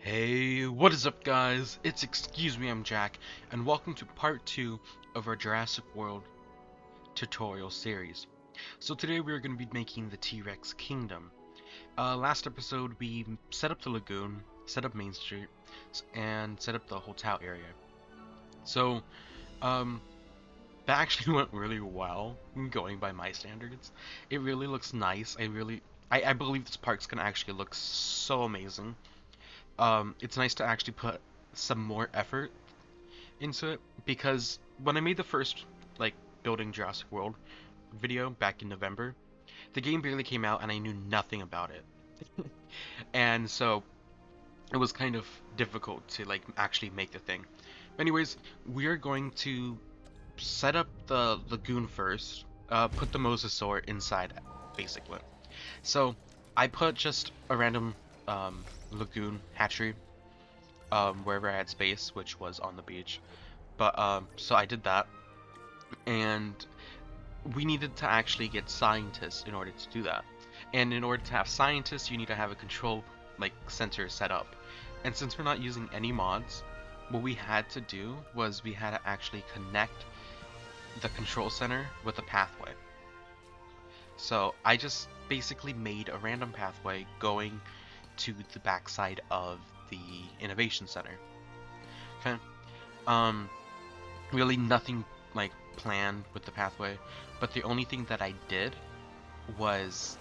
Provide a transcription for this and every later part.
Hey, what is up guys? It's ExcuseMeImJack, and welcome to part 2 of our Jurassic World tutorial series. So today we are going to be making the T-Rex Kingdom. Last episode we set up the Lagoon, set up Main Street, and set up the hotel area. So, that actually went really well, going by my standards. It really looks nice. I believe this park's going to actually look so amazing. It's nice to actually put some more effort into it because when I made the first building Jurassic World video back in November, the game barely came out and I knew nothing about it. And so it was kind of difficult to actually make the thing. Anyways, we are going to set up the lagoon first, put the Mosasaur inside basically. So I put just a random lagoon hatchery wherever I had space, which was on the beach. But so I did that, and we needed to actually get scientists in order to do that. And in order to have scientists, you need to have a control center set up. And since we're not using any mods, what we had to do was we had to actually connect the control center with a pathway. So I just basically made a random pathway going to the backside of the innovation center. Okay. Really nothing planned with the pathway, but the only thing that I did was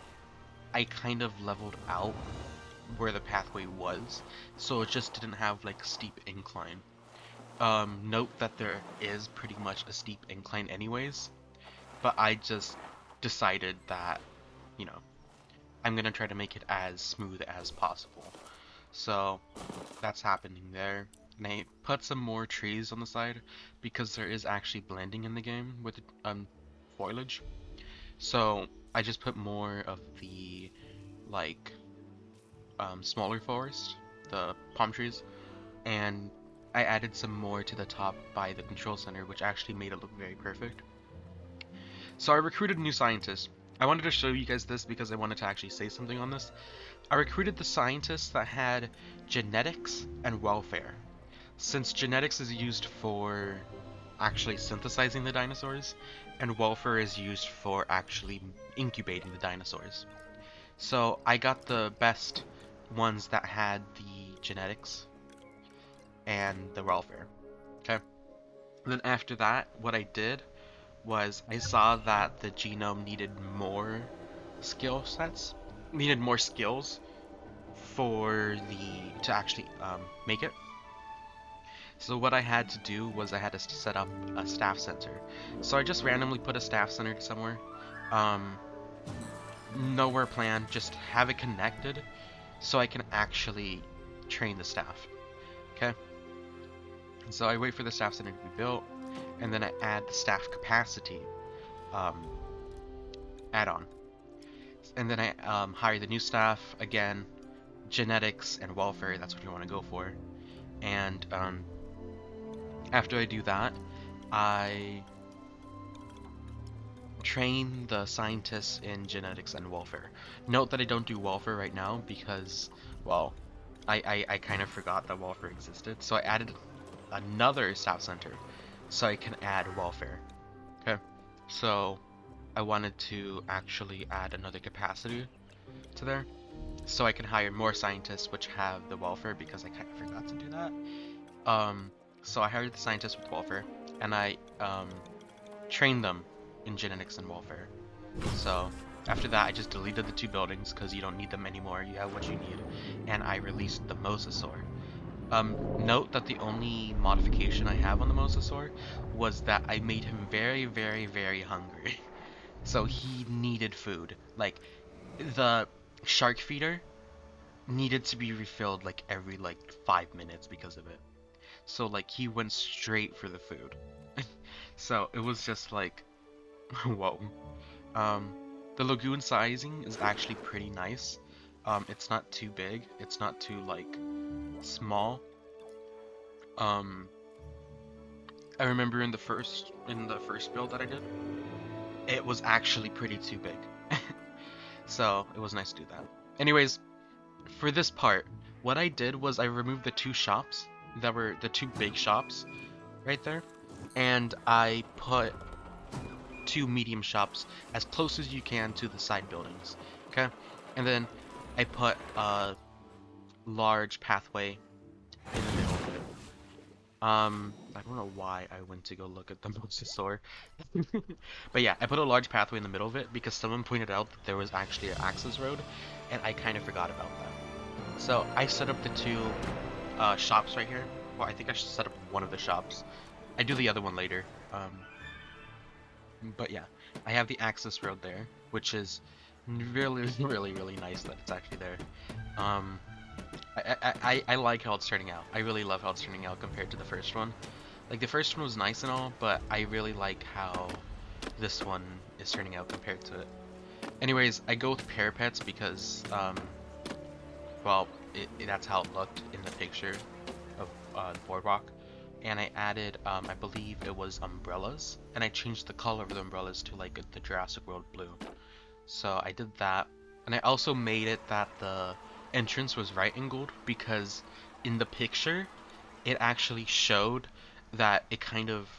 I kind of leveled out where the pathway was, so it just didn't have steep incline. Note that there is pretty much a steep incline anyways, but I just decided that, you know, I'm gonna try to make it as smooth as possible. So that's happening there. And I put some more trees on the side because there is actually blending in the game with foliage. So I just put more of the smaller forest, the palm trees, and I added some more to the top by the control center, which actually made it look very perfect. So I recruited new scientists. I wanted to show you guys this because I wanted to actually say something on this. I recruited the scientists that had genetics and welfare. Since genetics is used for actually synthesizing the dinosaurs, and welfare is used for actually incubating the dinosaurs. So I got the best ones that had the genetics and the welfare. Okay. And then after that, what I did was I saw that the genome needed more skill sets, needed more skills to actually make it. So what I had to do was I had to set up a staff center. So I just randomly put a staff center somewhere. Nowhere planned, just have it connected so I can actually train the staff. Okay? So I wait for the staff center to be built, and then I add the staff capacity add-on. And then I hire the new staff, again, genetics and welfare, that's what you want to go for. And after I do that, I train the scientists in genetics and welfare. Note that I don't do welfare right now because, well, I kind of forgot that welfare existed. So I added another staff center so I can add welfare. Okay, so I wanted to actually add another capacity to there so I can hire more scientists which have the welfare because I kind of forgot to do that. So I hired the scientists with welfare and I trained them in genetics and welfare. So after that I just deleted the two buildings because you don't need them anymore, you have what you need, and I released the Mosasaur. Note that the only modification I have on the Mosasaur was that I made him very, very, very hungry. So he needed food. The shark feeder needed to be refilled every 5 minutes because of it. So he went straight for the food. So it was just whoa. The lagoon sizing is actually pretty nice. It's not too big, it's not too small. I remember in the first build that I did, it was actually pretty too big. So it was nice to do that. Anyways, for this part, what I did was I removed the two shops that were the two big shops right there, and I put two medium shops as close as you can to the side buildings. Okay, and then I put a large pathway in the middle of it. I don't know why I went to go look at the Mosasaur. But yeah, I put a large pathway in the middle of it because someone pointed out that there was actually an access road, and I kind of forgot about that. So I set up the two shops right here. Well, I think I should set up one of the shops. I do the other one later. But yeah, I have the access road there, which is really, really nice that it's actually there. I like how it's turning out. I really love how it's turning out compared to the first one. Like, the first one was nice and all, but I really like how this one is turning out compared to it. Anyways, I go with parapets because, well, that's how it looked in the picture of the boardwalk. And I added, I believe it was umbrellas, and I changed the color of the umbrellas to like the Jurassic World blue. So I did that, and I also made it that the entrance was right angled because in the picture it actually showed that it kind of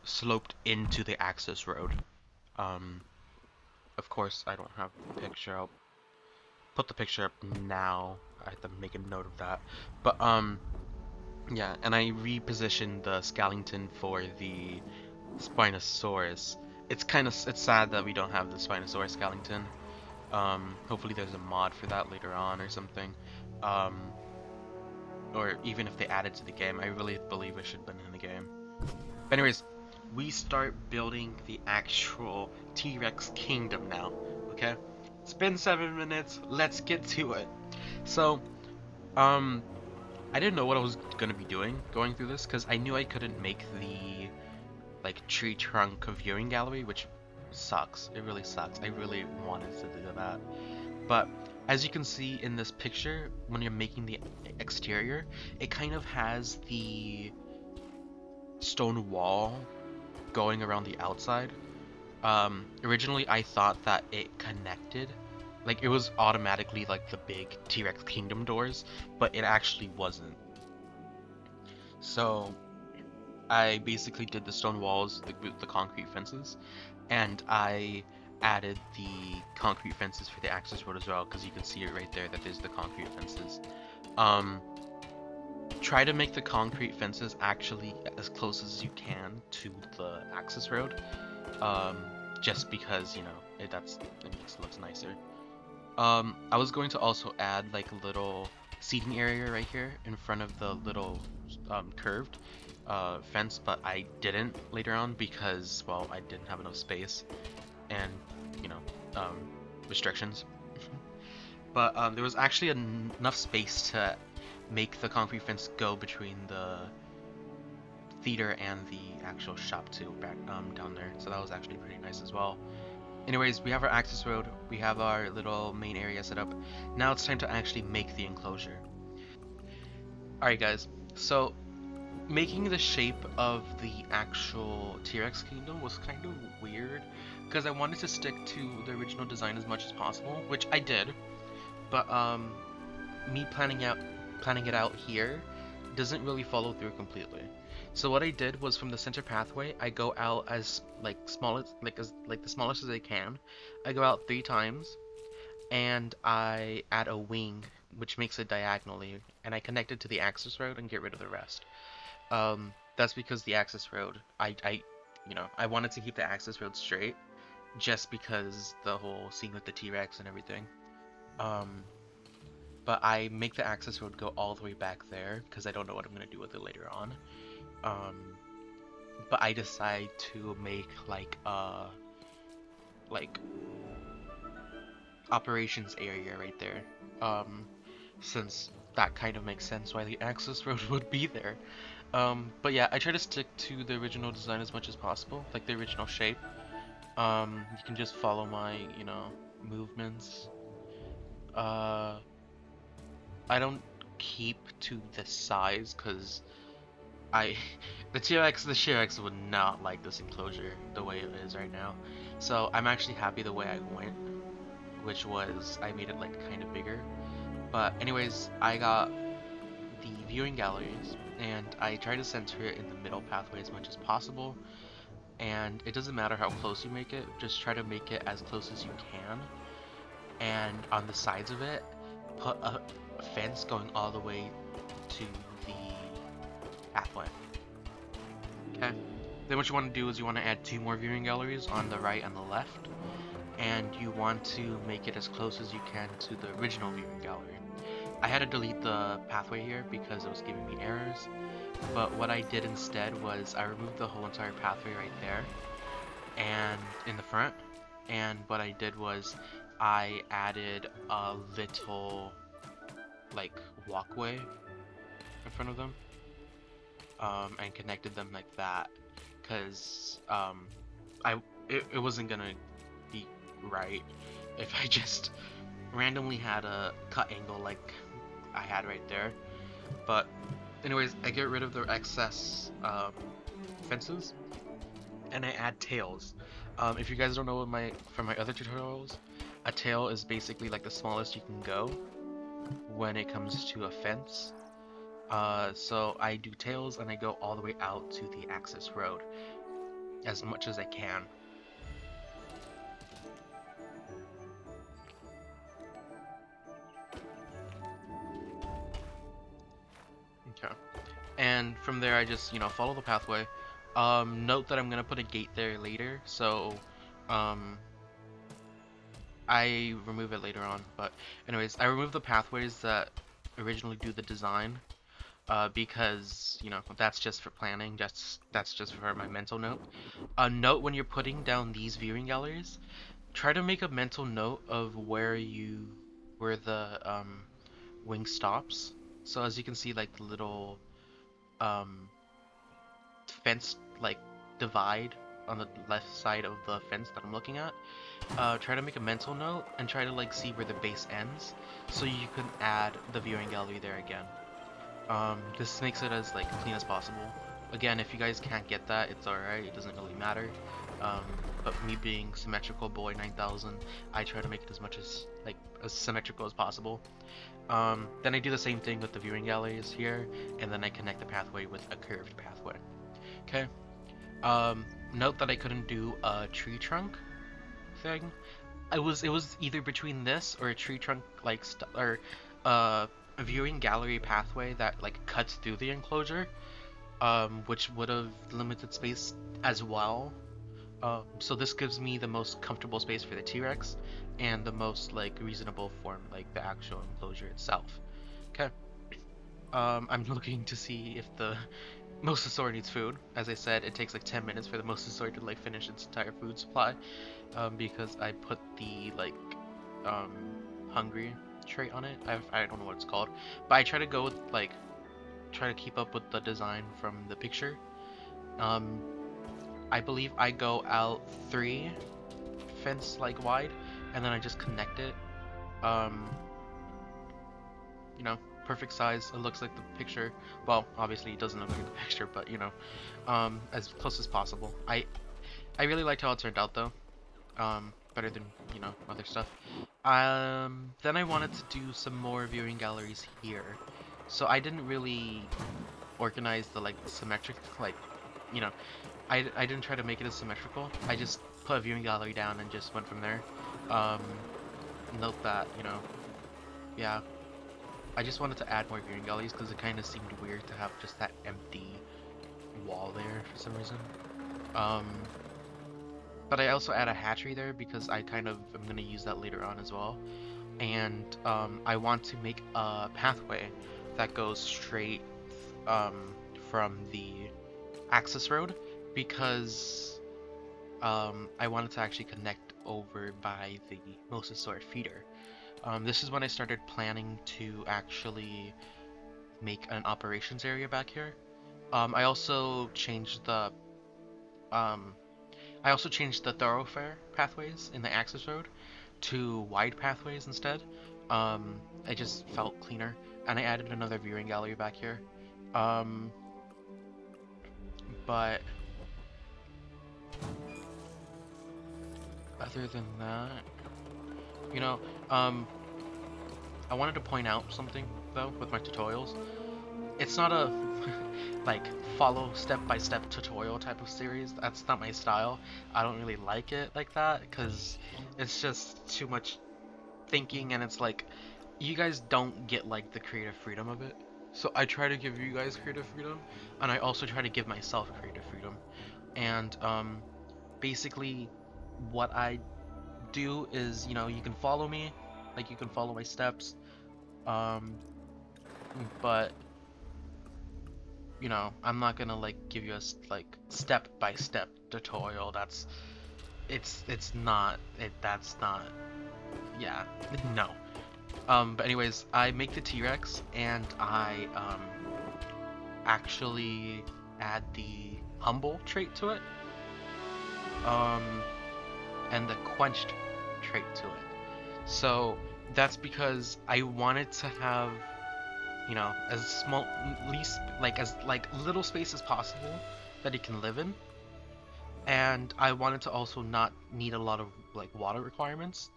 sloped into the access road. Of course I don't have a picture. I'll put the picture up now. I have to make a note of that. But yeah, and I repositioned the skeleton for the Spinosaurus. It's sad that we don't have the Spinosaurus skeleton. Hopefully there's a mod for that later on or something. Or even if they add it to the game, I really believe it should have been in the game. But anyways, we start building the actual T-Rex kingdom now, okay? It's been 7 minutes, let's get to it. So, I didn't know what I was gonna be doing going through this, because I knew I couldn't make the, like, tree trunk viewing gallery, which sucks. It really sucks. I really wanted to do that. But as you can see in this picture, when you're making the exterior, it kind of has the stone wall going around the outside. Originally I thought that it connected, like it was automatically like the big T-Rex kingdom doors, but it actually wasn't. So I basically did the stone walls, the concrete fences, and I added the concrete fences for the access road as well, because you can see it right there that there's the concrete fences. Try to make the concrete fences actually as close as you can to the access road, just because, you know, it makes it look nicer. I was going to also add like a little seating area right here in front of the little curved fence, but I didn't later on because, well, I didn't have enough space and, you know, restrictions. But there was actually enough space to make the concrete fence go between the theater and the actual shop too, back down there. So that was actually pretty nice as well. Anyways, we have our access road, we have our little main area set up. Now it's time to actually make the enclosure. Alright guys, so making the shape of the actual T-Rex kingdom was kind of weird, because I wanted to stick to the original design as much as possible, which I did, but me planning it out here doesn't really follow through completely. So what I did was, from the center pathway, I go out as the smallest as I can. I go out 3 times, and I add a wing, which makes it diagonally, and I connect it to the access road and get rid of the rest. That's because the access road, I wanted to keep the access road straight, just because the whole scene with the T-Rex and everything. But I make the access road go all the way back there, because I don't know what I'm going to do with it later on. But I decide to make like operations area right there, since that kind of makes sense why the access road would be there. But yeah, I try to stick to the original design as much as possible, like the original shape. You can just follow my, movements. I don't keep to the size, because the T-Rex would not like this enclosure the way it is right now. So I'm actually happy the way I went, which was I made it like kind of bigger. But anyways, I got the viewing galleries, and I try to center it in the middle pathway as much as possible. And it doesn't matter how close you make it, just try to make it as close as you can. And on the sides of it, put a fence going all the way to the pathway. Okay? Then what you want to do is you want to add 2 more viewing galleries on the right and the left. And you want to make it as close as you can to the original viewing gallery. I had to delete the pathway here because it was giving me errors. But what I did instead was I removed the whole entire pathway right there and in the front. And what I did was I added a little like walkway in front of them and connected them like that because it wasn't gonna be right if I just randomly had a cut angle like I had right there. But anyways, I get rid of the excess fences and I add tails. If you guys don't know from my other tutorials, a tail is basically like the smallest you can go when it comes to a fence. So I do tails and I go all the way out to the access road as much as I can. Okay. And from there I just, follow the pathway. Note that I'm gonna put a gate there later, so I remove it later on. But anyways, I remove the pathways that originally do the design because that's just for planning. That's just for my mental note. Note when you're putting down these viewing galleries, try to make a mental note of where the wing stops. So as you can see, like the little fence like divide on the left side of the fence that I'm looking at, try to make a mental note and try to like see where the base ends so you can add the viewing gallery there again. This makes it as like clean as possible. Again, if you guys can't get that, it's alright, it doesn't really matter. But me being symmetrical boy 9000, I try to make it as symmetrical as possible. Then I do the same thing with the viewing galleries here, and then I connect the pathway with a curved pathway. Okay. Note that I couldn't do a tree trunk thing. It was either between this or a tree trunk or a viewing gallery pathway that like cuts through the enclosure, which would have limited space as well. So this gives me the most comfortable space for the T-Rex and the most like reasonable for like the actual enclosure itself. Okay. I'm looking to see if the Mosasaur needs food. As I said, it takes like 10 minutes for the Mosasaur to like finish its entire food supply, because I put the like hungry trait on it. I don't know what it's called, but I try to go with try to keep up with the design from the picture. I believe I go out 3 fence like wide, and then I just connect it. Perfect size. It looks like the picture. Well, obviously it doesn't look like the picture, but as close as possible. I really liked how it turned out though. Better than other stuff. Then I wanted to do some more viewing galleries here, so I didn't really organize the symmetric I didn't try to make it as symmetrical. I just put a viewing gallery down and just went from there. Note that yeah, I just wanted to add more viewing galleries because it kind of seemed weird to have just that empty wall there for some reason. But I also add a hatchery there because I kind of am going to use that later on as well. And I want to make a pathway that goes straight from the access road because I wanted to actually connect over by the Mosasaur feeder. This is when I started planning to actually make an operations area back here. I also changed the thoroughfare pathways in the access road to wide pathways instead. It just felt cleaner, and I added another viewing gallery back here. But other than that, I wanted to point out something though with my tutorials. it's not a like follow step-by-step tutorial type of series. That's not my style. I don't really like it like that because it's just too much thinking, and it's like you guys don't get like the creative freedom of it. So I try to give you guys creative freedom, and I also try to give myself creative freedom. And basically what I do is, you can follow me, like you can follow my steps, um but I'm not gonna like give you a like step by step tutorial. It's not it that's not yeah, no. But anyways, I make the T-Rex, and I actually add the humble trait to it, um and the quenched trait to it. So that's because I wanted to have, as small, least, like as like little space as possible that it can live in, and I wanted to also not need a lot of like water requirements,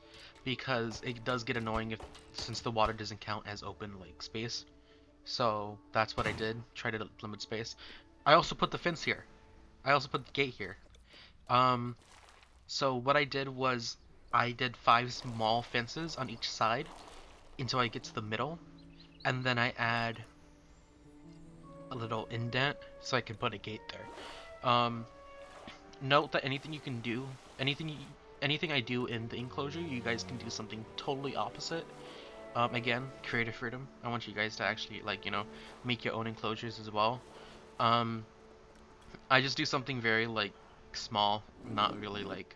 because it does get annoying if since the water doesn't count as open like space. So that's what I did, try to limit space. I also put the fence here. I also put the gate here. Um, so what I did was I did 5 small fences on each side until I get to the middle, and then I add a little indent so I can put a gate there. Note that anything I do in the enclosure, you guys can do something totally opposite. Again, creative freedom. I want you guys to actually like, make your own enclosures as well. I just do something very like small, not really like,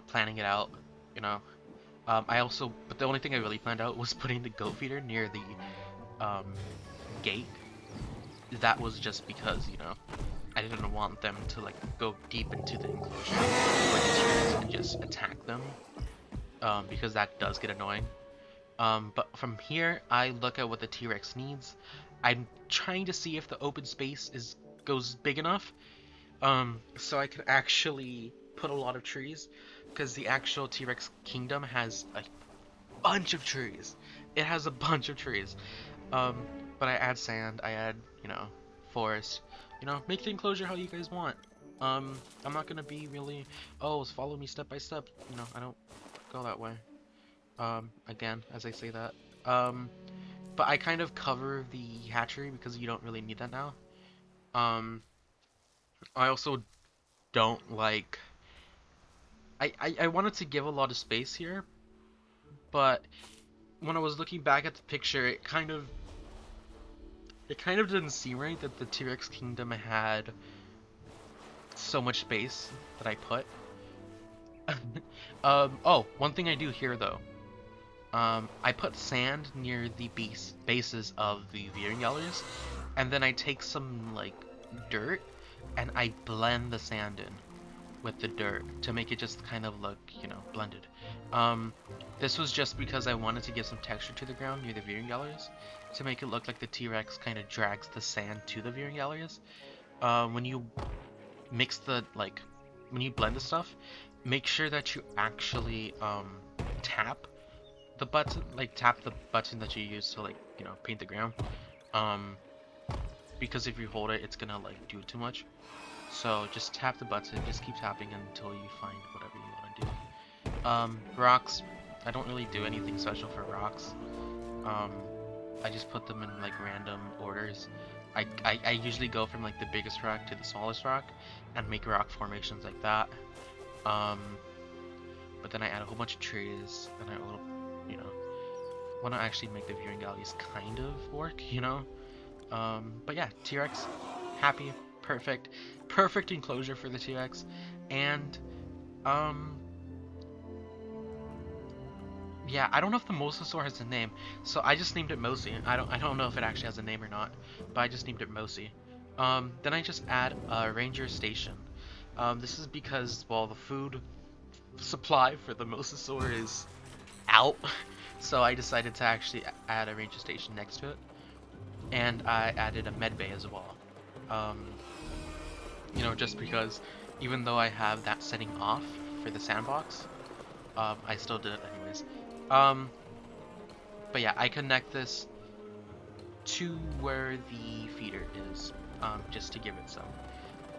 planning it out, you know. But the only thing I really planned out was putting the goat feeder near the gate. That was just because, I didn't want them to like go deep into the enclosure where the T-Rex can just attack them, because that does get annoying. But from here, I look at what the T-Rex needs. I'm trying to see if the open space goes big enough, so I can actually put a lot of trees, because the actual T-Rex kingdom has a bunch of trees. It has a bunch of trees. But I add sand, I add, forest. Make the enclosure how you guys want. I'm not gonna be really, oh, follow me step by step. I don't go that way. Again, as I say that. But I kind of cover the hatchery because you don't really need that now. I also don't like, I wanted to give a lot of space here, but when I was looking back at the picture, it kind of didn't seem right that the T-Rex kingdom had so much space that I put. Oh, one thing I do here though. I put sand near the bases of the viewing galleries, and then I take some like dirt and I blend the sand in with the dirt to make it just kind of look, blended. This was just because I wanted to give some texture to the ground near the viewing galleries to make it look like the T-Rex kind of drags the sand to the viewing galleries. When you mix when you blend the stuff, make sure that you actually tap the button, tap the button that you use to paint the ground. Because if you hold it, it's gonna do too much. So just tap the button, just keep tapping until you find whatever you want to do. Rocks, I don't really do anything special for rocks. I just put them in random orders. I usually go from the biggest rock to the smallest rock and make rock formations like that. But then I add a whole bunch of trees and I want to actually make the viewing galleries kind of work, But yeah, T-Rex, happy, perfect enclosure for the T-Rex, and yeah, I don't know if the Mosasaur has a name, so I just named it Mosi. I don't know if it actually has a name or not, but I just named it Mosi. Then I just add a ranger station. This is because, well, the food supply for the Mosasaur is out, so I decided to actually add a ranger station next to it, and I added a med bay as well. Just because even though I have that setting off for the sandbox, I still did it anyways. But yeah, I connect this to where the feeder is, just to give it some,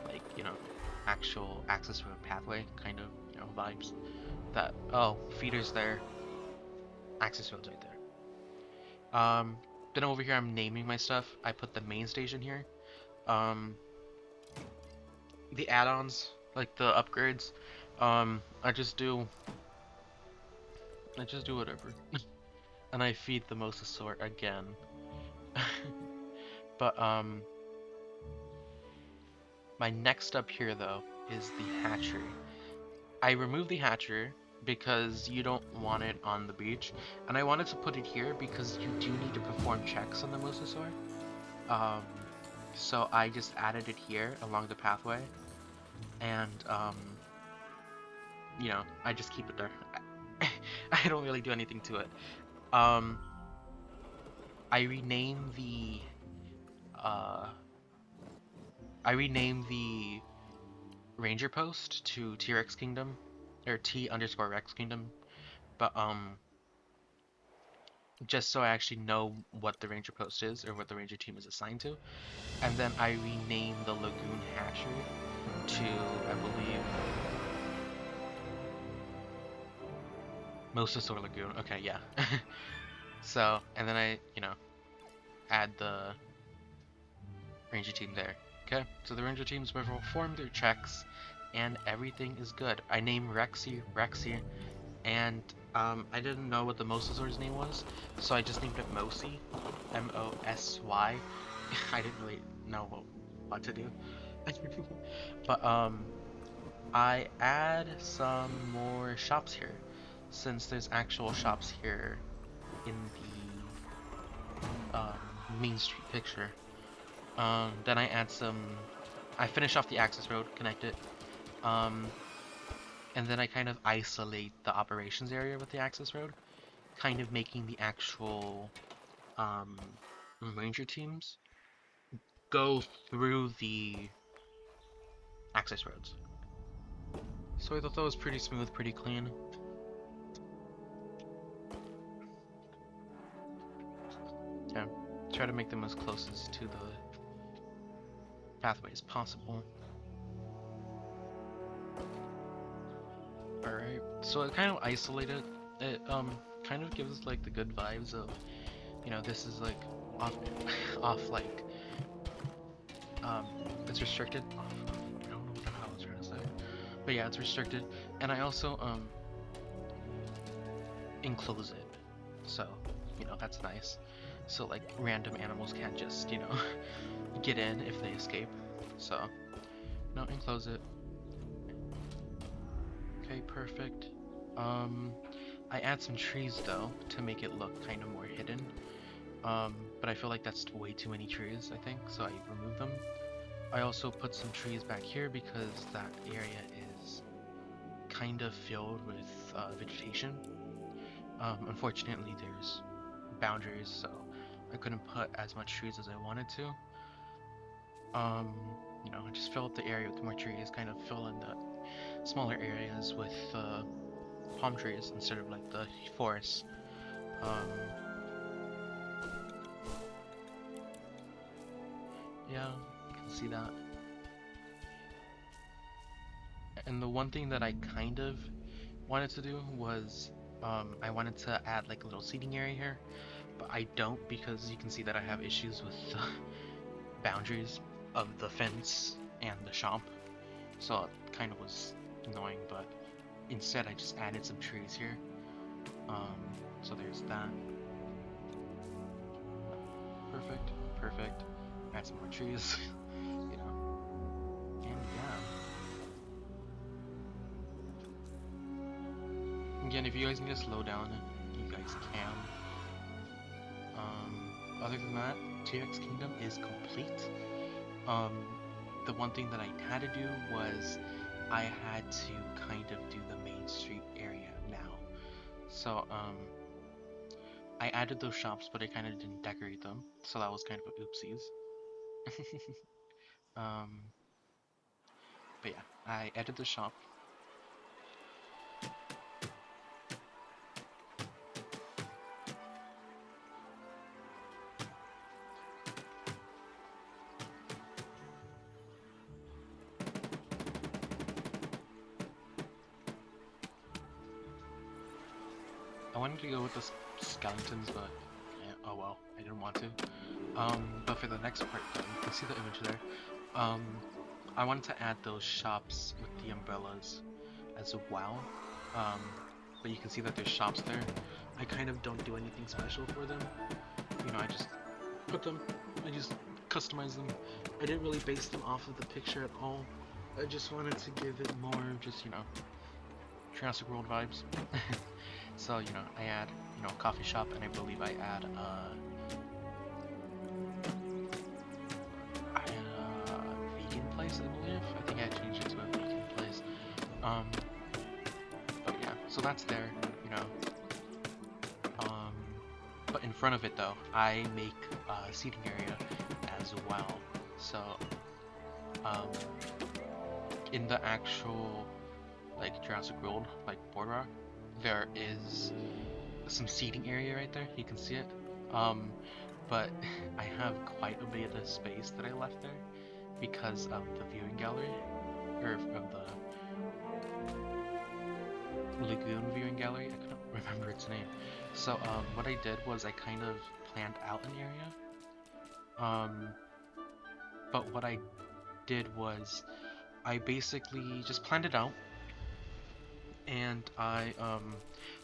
like, actual access road pathway kind of, vibes. That, oh, feeder's there, access road's right there. Then over here I'm naming my stuff. I put the main station here. The add-ons, like the upgrades, I just do whatever. And I feed the Mosasaur again. But my next step here though is the hatchery. I removed the hatchery because you don't want it on the beach, and I wanted to put it here because you do need to perform checks on the Mosasaur. So I just added it here along the pathway, and I just keep it there. I don't really do anything to it. I renamed the Ranger Post to T-Rex Kingdom, or T_Rex Kingdom, but just so I actually know what the Ranger Post is, or what the Ranger team is assigned to. And then I renamed the Lagoon Hatchery to, I believe, Mosasaur Lagoon. Okay, yeah. So, and then I, add the Ranger team there. Okay, so the Ranger teams perform their checks, and everything is good. I named Rexy, and I didn't know what the Mosasaur's name was, so I just named it Mosy, M-O-S-Y. I didn't really know what to do. But I add some more shops here, since there's actual shops here in the Main Street picture. Then I add I finish off the access road, connect it, and then I kind of isolate the operations area with the access road, kind of making the actual ranger teams go through the access roads. So I thought that was pretty smooth, pretty clean. Yeah, try to make them as close to the pathway as possible. Alright, so it kind of isolated. It kind of gives like the good vibes of, this is like off like it's restricted. I don't know what the hell I was trying to say, but yeah, it's restricted. And I also enclose it, so that's nice. So like random animals can't just get in if they escape. So no, enclose it. Okay, perfect. I add some trees though to make it look kind of more hidden. But I feel like that's way too many trees, I think, so I remove them. I also put some trees back here because that area is kind of filled with vegetation. Unfortunately, there's boundaries, so I couldn't put as much trees as I wanted to. Just fill up the area with more trees, kind of fill in the smaller areas with palm trees instead of like the forest. Yeah, you can see that. And the one thing that I kind of wanted to do was I wanted to add like a little seating area here, but I don't, because you can see that I have issues with the boundaries of the fence and the shop, so it kind of was annoying. But instead I just added some trees here, so there's that. Perfect. Add some more trees. And yeah, again, if you guys need to slow down, you guys can. Other than that, T-Rex Kingdom is complete. The one thing that I had to do was I had to kind of do the main street area now. So I added those shops, but I kind of didn't decorate them, so that was kind of oopsies. But yeah, I added the shop. I wanted to go with the skeletons, but yeah, oh well, I didn't want to. But for the next part, though, you can see the image there. I wanted to add those shops with the umbrellas as well. But you can see that there's shops there. I kind of don't do anything special for them. You know, I just put them, I just customize them. I didn't really base them off of the picture at all. I just wanted to give it more just, you know, Jurassic World vibes. So, you know, I add, you know, a coffee shop, and I believe I add a vegan place, I believe. I think I changed it to a vegan place. But yeah, so that's there, you know. But in front of it though, I make a seating area as well. So, in the actual, like, Jurassic World, like, boardwalk, there is some seating area right there, you can see it. But I have quite a bit of space that I left there because of the viewing gallery, or of the Lagoon viewing gallery, I couldn't remember its name. So what I did was I kind of planned out an area. But what I did was I basically just planned it out, and I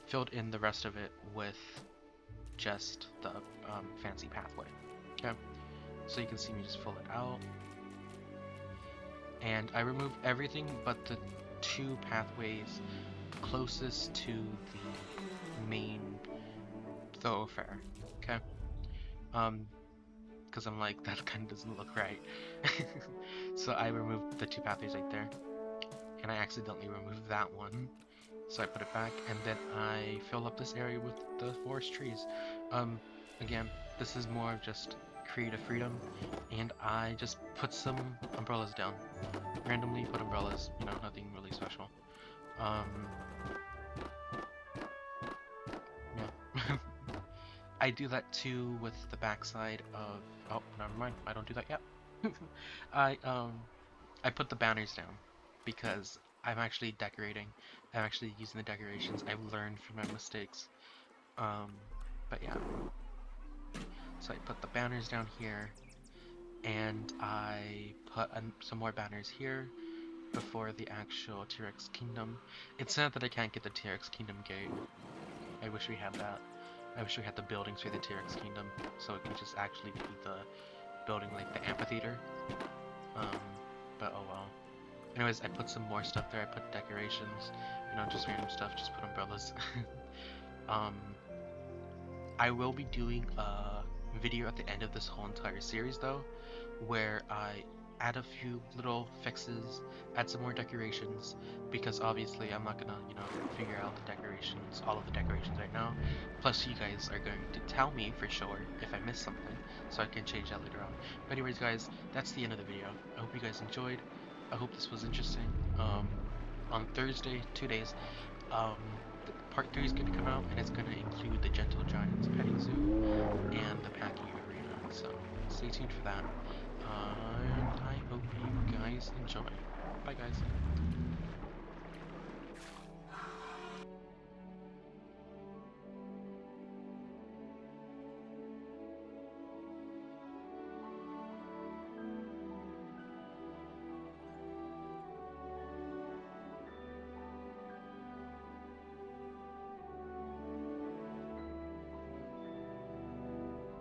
filled in the rest of it with just the fancy pathway. Okay, so you can see me just fill it out, and I removed everything but the two pathways closest to the main thoroughfare. Okay, because I'm like, that kind of doesn't look right. So I removed the two pathways right there, and I accidentally removed that one, so I put it back, and then I fill up this area with the forest trees. Again, this is more of just creative freedom, and I just put some umbrellas down. Randomly put umbrellas, you know, nothing really special. Yeah. I do that too with the backside of, oh, never mind, I don't do that yet. I put the banners down because I'm actually decorating. I'm actually using the decorations. I've learned from my mistakes. But yeah. So I put the banners down here, and I put some more banners here before the actual T-Rex Kingdom. It's sad that I can't get the T-Rex Kingdom gate. I wish we had that. I wish we had the buildings for the T-Rex Kingdom, so it can just actually be the building like the amphitheater. But oh well. Anyways, I put some more stuff there. I put decorations, you know, just random stuff, just put umbrellas. I will be doing a video at the end of this whole entire series though, where I add a few little fixes, add some more decorations, because obviously I'm not gonna, you know, figure out the decorations, all of the decorations right now. Plus you guys are going to tell me for sure if I missed something, so I can change that later on. But anyways guys, that's the end of the video. I hope you guys enjoyed. I hope this was interesting. On Thursday, 2 days, part 3 is gonna come out, and it's gonna include the Gentle Giants petting zoo and the packing arena, so stay tuned for that. And I hope you guys enjoy. Bye guys.